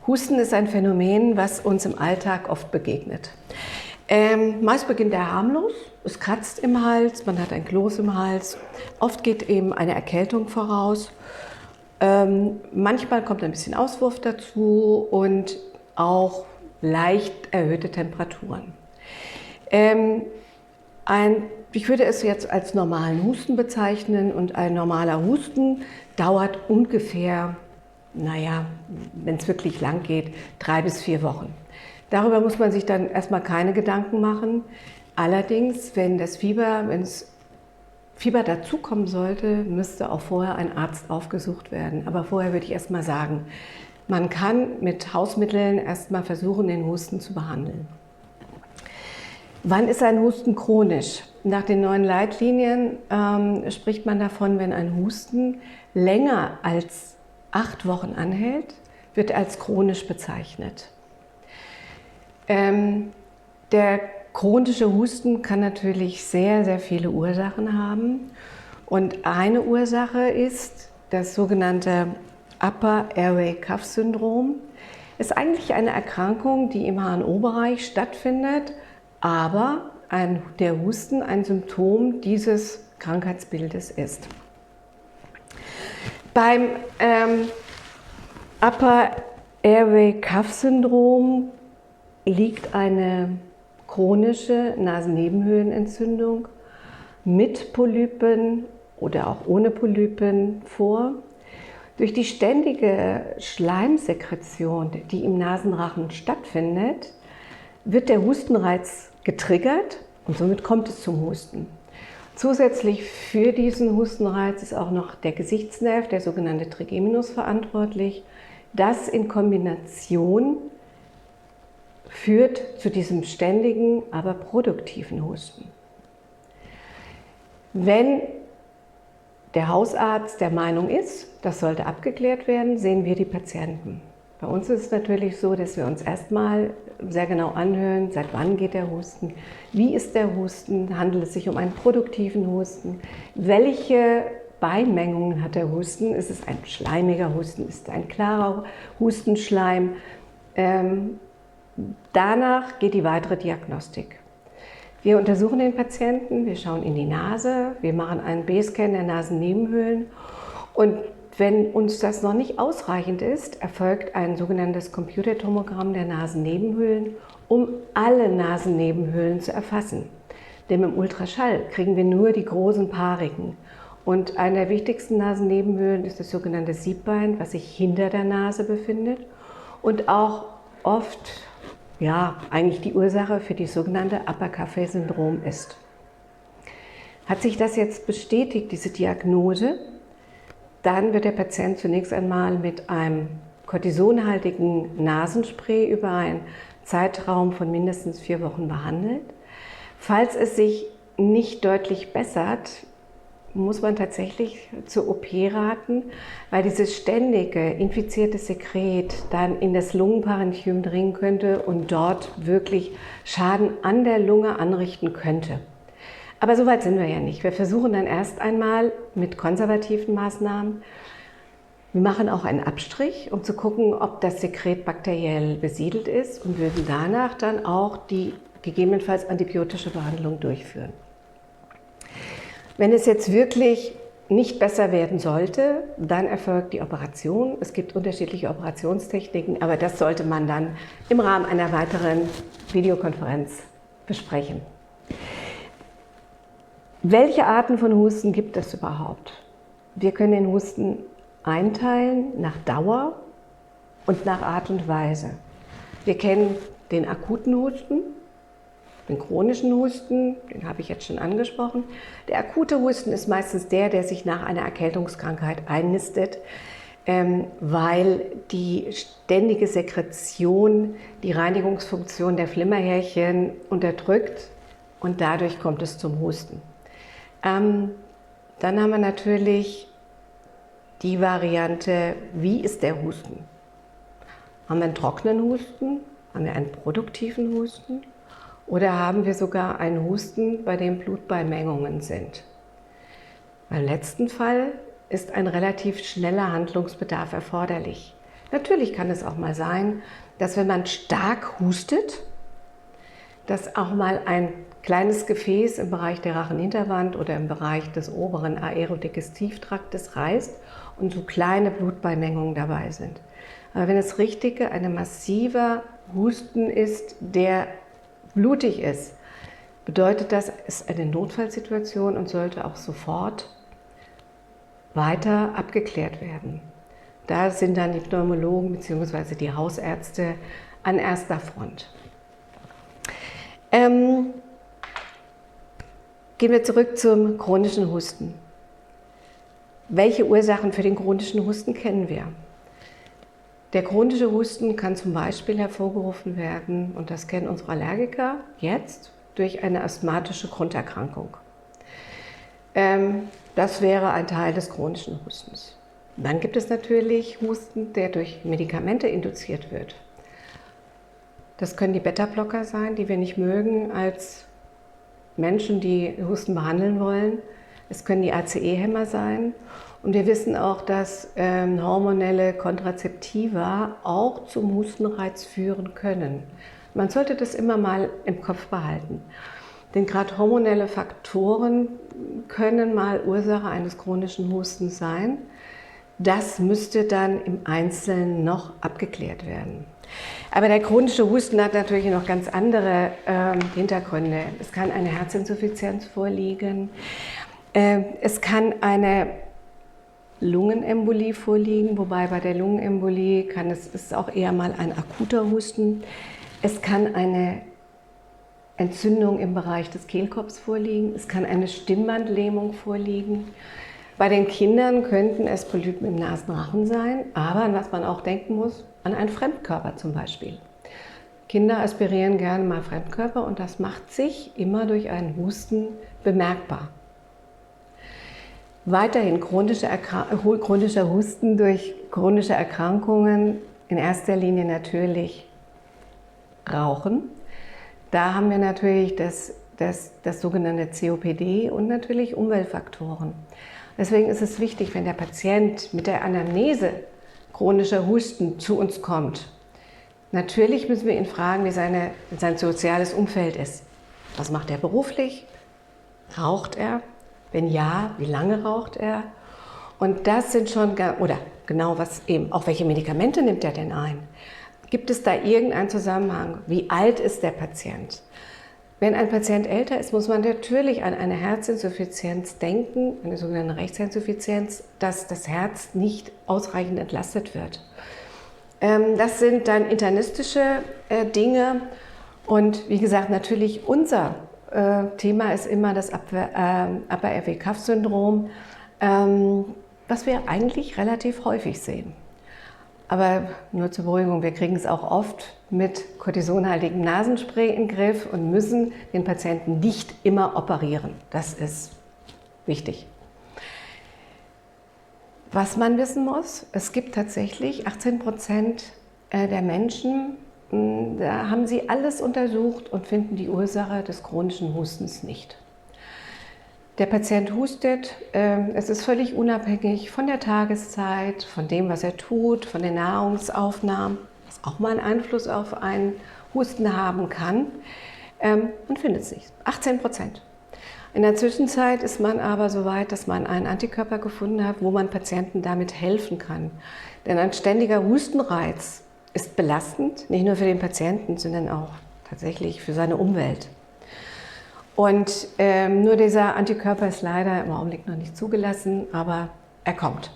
Husten ist ein Phänomen, was uns im Alltag oft begegnet. Meist beginnt er harmlos, es kratzt im Hals, man hat ein Kloß im Hals. Oft geht eben eine Erkältung voraus. Manchmal kommt ein bisschen Auswurf dazu und auch leicht erhöhte Temperaturen. Ich würde es jetzt als normalen Husten bezeichnen und ein normaler Husten dauert ungefähr, wenn es wirklich lang geht, 3 bis 4 Wochen. Darüber muss man sich dann erstmal keine Gedanken machen. Allerdings, wenn es Fieber dazukommen sollte, müsste auch vorher ein Arzt aufgesucht werden. Aber vorher würde ich erstmal sagen, man kann mit Hausmitteln erstmal versuchen, den Husten zu behandeln. Wann ist ein Husten chronisch? Nach den neuen Leitlinien spricht man davon, wenn ein Husten länger als 8 Wochen anhält, wird er als chronisch bezeichnet. Der chronische Husten kann natürlich sehr, sehr viele Ursachen haben. Und eine Ursache ist das sogenannte Upper Airway Cuff Syndrom. Ist eigentlich eine Erkrankung, die im HNO-Bereich stattfindet, aber der Husten ein Symptom dieses Krankheitsbildes ist. Beim Upper Airway Cuff Syndrom liegt eine chronische Nasennebenhöhlenentzündung mit Polypen oder auch ohne Polypen vor. Durch die ständige Schleimsekretion, die im Nasenrachen stattfindet, wird der Hustenreiz getriggert und somit kommt es zum Husten. Zusätzlich für diesen Hustenreiz ist auch noch der Gesichtsnerv, der sogenannte Trigeminus, verantwortlich. Das in Kombination führt zu diesem ständigen, aber produktiven Husten. Wenn der Hausarzt der Meinung ist, das sollte abgeklärt werden, sehen wir die Patienten. Bei uns ist es natürlich so, dass wir uns erstmal sehr genau anhören, seit wann geht der Husten, wie ist der Husten, handelt es sich um einen produktiven Husten, welche Beimengungen hat der Husten, ist es ein schleimiger Husten, ist es ein klarer Hustenschleim. Danach geht die weitere Diagnostik. Wir untersuchen den Patienten, wir schauen in die Nase, wir machen einen B-Scan der Nasennebenhöhlen und wenn uns das noch nicht ausreichend ist, erfolgt ein sogenanntes Computertomogramm der Nasennebenhöhlen, um alle Nasennebenhöhlen zu erfassen. Denn im Ultraschall kriegen wir nur die großen paarigen. Und eine der wichtigsten Nasennebenhöhlen ist das sogenannte Siebbein, was sich hinter der Nase befindet und auch oft eigentlich die Ursache für die sogenannte Upper Cuff-Syndrom ist. Hat sich das jetzt bestätigt, diese Diagnose, dann wird der Patient zunächst einmal mit einem kortisonhaltigen Nasenspray über einen Zeitraum von mindestens 4 Wochen behandelt. Falls es sich nicht deutlich bessert, muss man tatsächlich zur OP raten, weil dieses ständige infizierte Sekret dann in das Lungenparenchym dringen könnte und dort wirklich Schaden an der Lunge anrichten könnte. Aber so weit sind wir ja nicht. Wir versuchen dann erst einmal mit konservativen Maßnahmen. Wir machen auch einen Abstrich, um zu gucken, ob das Sekret bakteriell besiedelt ist und würden danach dann auch die gegebenenfalls antibiotische Behandlung durchführen. Wenn es jetzt wirklich nicht besser werden sollte, dann erfolgt die Operation. Es gibt unterschiedliche Operationstechniken, aber das sollte man dann im Rahmen einer weiteren Videokonferenz besprechen. Welche Arten von Husten gibt es überhaupt? Wir können den Husten einteilen nach Dauer und nach Art und Weise. Wir kennen den akuten Husten, den chronischen Husten, den habe ich jetzt schon angesprochen. Der akute Husten ist meistens der sich nach einer Erkältungskrankheit einnistet, weil die ständige Sekretion die Reinigungsfunktion der Flimmerhärchen unterdrückt und dadurch kommt es zum Husten. Dann haben wir natürlich die Variante, wie ist der Husten? Haben wir einen trockenen Husten? Haben wir einen produktiven Husten? Oder haben wir sogar einen Husten, bei dem Blutbeimengungen sind? Beim letzten Fall ist ein relativ schneller Handlungsbedarf erforderlich. Natürlich kann es auch mal sein, dass wenn man stark hustet, dass auch mal ein kleines Gefäß im Bereich der Rachenhinterwand oder im Bereich des oberen Aerodigestivtraktes reißt und so kleine Blutbeimengungen dabei sind. Aber wenn das Richtige ein massiver Husten ist, der blutig ist, bedeutet das, es ist eine Notfallsituation und sollte auch sofort weiter abgeklärt werden. Da sind dann die Pneumologen bzw. die Hausärzte an erster Front. Gehen wir zurück zum chronischen Husten. Welche Ursachen für den chronischen Husten kennen wir? Der chronische Husten kann zum Beispiel hervorgerufen werden, und das kennen unsere Allergiker jetzt, durch eine asthmatische Grunderkrankung. Das wäre ein Teil des chronischen Hustens. Dann gibt es natürlich Husten, der durch Medikamente induziert wird. Das können die Beta-Blocker sein, die wir nicht mögen als Menschen, die Husten behandeln wollen. Es können die ACE-Hämmer sein. Und wir wissen auch, dass hormonelle Kontrazeptiva auch zum Hustenreiz führen können. Man sollte das immer mal im Kopf behalten. Denn gerade hormonelle Faktoren können mal Ursache eines chronischen Hustens sein. Das müsste dann im Einzelnen noch abgeklärt werden. Aber der chronische Husten hat natürlich noch ganz andere Hintergründe. Es kann eine Herzinsuffizienz vorliegen, es kann eine Lungenembolie vorliegen, wobei bei der Lungenembolie ist auch eher mal ein akuter Husten. Es kann eine Entzündung im Bereich des Kehlkopfs vorliegen, es kann eine Stimmbandlähmung vorliegen. Bei den Kindern könnten es Polypen im Nasenrachen sein, aber an was man auch denken muss, an einen Fremdkörper zum Beispiel. Kinder aspirieren gerne mal Fremdkörper und das macht sich immer durch einen Husten bemerkbar. Weiterhin chronischer Husten durch chronische Erkrankungen, in erster Linie natürlich Rauchen. Da haben wir natürlich das sogenannte COPD und natürlich Umweltfaktoren. Deswegen ist es wichtig, wenn der Patient mit der Anamnese chronischer Husten zu uns kommt. Natürlich müssen wir ihn fragen, wie sein soziales Umfeld ist. Was macht er beruflich? Raucht er? Wenn ja, wie lange raucht er? Und das sind schon, oder genau was eben, auch welche Medikamente nimmt er denn ein? Gibt es da irgendeinen Zusammenhang? Wie alt ist der Patient? Wenn ein Patient älter ist, muss man natürlich an eine Herzinsuffizienz denken, eine sogenannte Rechts-Herzinsuffizienz, dass das Herz nicht ausreichend entlastet wird. Das sind dann internistische Dinge und wie gesagt, natürlich unser Thema ist immer das Upper-Airway-Cuff-Syndrom, was wir eigentlich relativ häufig sehen. Aber nur zur Beruhigung, wir kriegen es auch oft mit kortisonhaltigem Nasenspray in den Griff und müssen den Patienten nicht immer operieren. Das ist wichtig. Was man wissen muss, es gibt tatsächlich 18% der Menschen, da haben sie alles untersucht und finden die Ursache des chronischen Hustens nicht. Der Patient hustet, es ist völlig unabhängig von der Tageszeit, von dem, was er tut, von den Nahrungsaufnahmen, was auch mal einen Einfluss auf einen Husten haben kann, und findet es nicht. 18%. In der Zwischenzeit ist man aber so weit, dass man einen Antikörper gefunden hat, wo man Patienten damit helfen kann. Denn ein ständiger Hustenreiz ist belastend, nicht nur für den Patienten, sondern auch tatsächlich für seine Umwelt. Und nur dieser Antikörper ist leider im Augenblick noch nicht zugelassen, aber er kommt.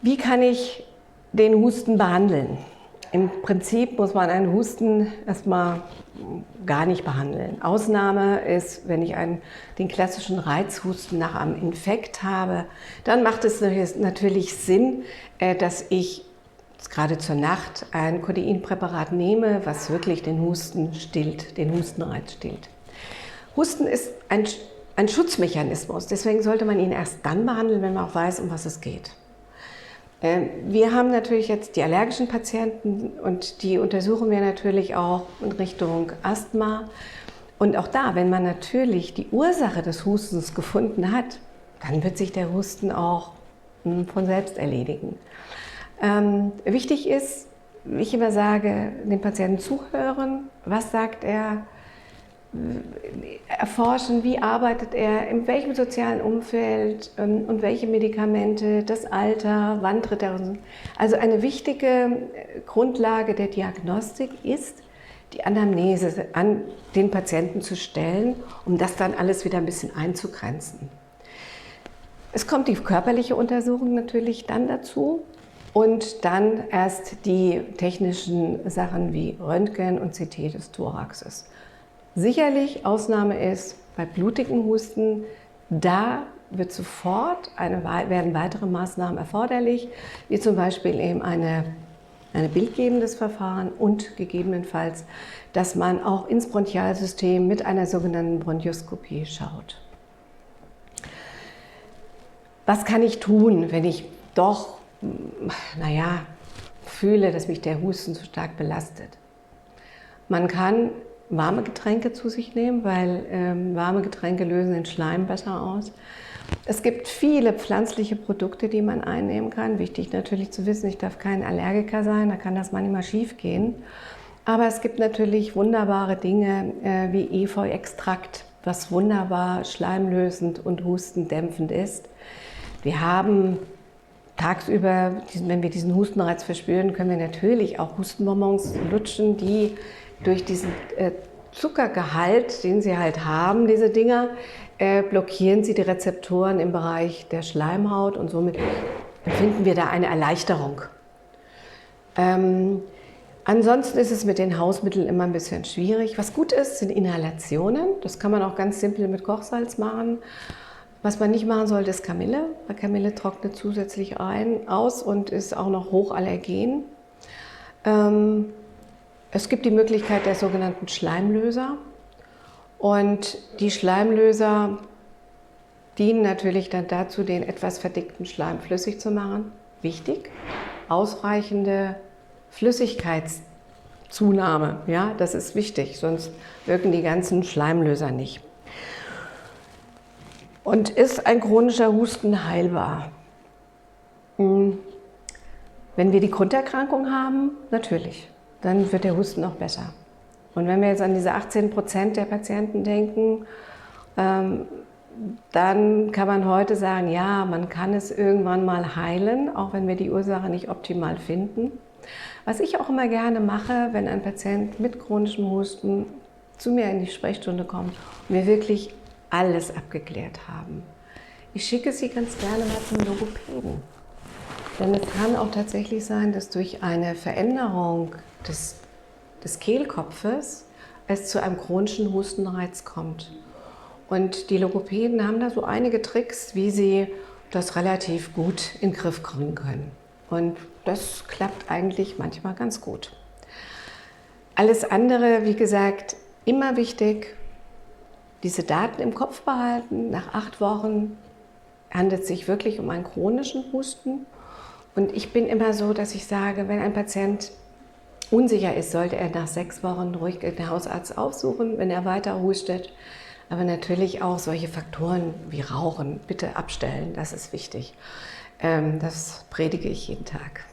Wie kann ich den Husten behandeln? Im Prinzip muss man einen Husten erstmal gar nicht behandeln. Ausnahme ist, wenn ich den klassischen Reizhusten nach einem Infekt habe, dann macht es natürlich Sinn, dass ich gerade zur Nacht ein Codeinpräparat nehme, was wirklich den Husten stillt, den Hustenreiz stillt. Husten ist ein Schutzmechanismus, deswegen sollte man ihn erst dann behandeln, wenn man auch weiß, um was es geht. Wir haben natürlich jetzt die allergischen Patienten und die untersuchen wir natürlich auch in Richtung Asthma. Und auch da, wenn man natürlich die Ursache des Hustens gefunden hat, dann wird sich der Husten auch von selbst erledigen. Wichtig ist, wie ich immer sage, dem Patienten zuhören. Was sagt er? Erforschen, wie arbeitet er, in welchem sozialen Umfeld und welche Medikamente, das Alter, wann tritt er. Also eine wichtige Grundlage der Diagnostik ist, die Anamnese an den Patienten zu stellen, um das dann alles wieder ein bisschen einzugrenzen. Es kommt die körperliche Untersuchung natürlich dann dazu und dann erst die technischen Sachen wie Röntgen und CT des Thoraxes. Sicherlich Ausnahme ist bei blutigem Husten, da wird sofort werden weitere Maßnahmen erforderlich, wie zum Beispiel eben ein bildgebendes Verfahren und gegebenenfalls, dass man auch ins Bronchialsystem mit einer sogenannten Bronchoskopie schaut. Was kann ich tun, wenn ich doch, fühle, dass mich der Husten so stark belastet? Man kann warme Getränke zu sich nehmen, weil warme Getränke lösen den Schleim besser aus. Es gibt viele pflanzliche Produkte, die man einnehmen kann. Wichtig natürlich zu wissen, ich darf kein Allergiker sein, da kann das manchmal schief gehen. Aber es gibt natürlich wunderbare Dinge wie Efeu-Extrakt, was wunderbar schleimlösend und hustendämpfend ist. Wir haben tagsüber, wenn wir diesen Hustenreiz verspüren, können wir natürlich auch Hustenbonbons lutschen, die durch diesen Zuckergehalt, den sie halt haben, diese Dinger, blockieren sie die Rezeptoren im Bereich der Schleimhaut und somit empfinden wir da eine Erleichterung. Ansonsten ist es mit den Hausmitteln immer ein bisschen schwierig. Was gut ist, sind Inhalationen. Das kann man auch ganz simpel mit Kochsalz machen. Was man nicht machen sollte, ist Kamille, weil Kamille trocknet zusätzlich aus und ist auch noch hochallergen. Es gibt die Möglichkeit der sogenannten Schleimlöser und die Schleimlöser dienen natürlich dann dazu, den etwas verdickten Schleim flüssig zu machen. Wichtig, ausreichende Flüssigkeitszunahme, ja, das ist wichtig, sonst wirken die ganzen Schleimlöser nicht. Und ist ein chronischer Husten heilbar? Wenn wir die Grunderkrankung haben, natürlich. Dann wird der Husten auch besser. Und wenn wir jetzt an diese 18% der Patienten denken, dann kann man heute sagen, ja, man kann es irgendwann mal heilen, auch wenn wir die Ursache nicht optimal finden. Was ich auch immer gerne mache, wenn ein Patient mit chronischem Husten zu mir in die Sprechstunde kommt und wir wirklich alles abgeklärt haben. Ich schicke sie ganz gerne mal zum Logopäden. Denn es kann auch tatsächlich sein, dass durch eine Veränderung des Kehlkopfes es zu einem chronischen Hustenreiz kommt. Und die Logopäden haben da so einige Tricks, wie sie das relativ gut in den Griff kriegen können. Und das klappt eigentlich manchmal ganz gut. Alles andere, wie gesagt, immer wichtig, diese Daten im Kopf behalten. Nach 8 Wochen handelt es sich wirklich um einen chronischen Husten. Und ich bin immer so, dass ich sage, wenn ein Patient unsicher ist, sollte er nach 6 Wochen ruhig den Hausarzt aufsuchen, wenn er weiter hustet. Aber natürlich auch solche Faktoren wie Rauchen bitte abstellen, das ist wichtig. Das predige ich jeden Tag.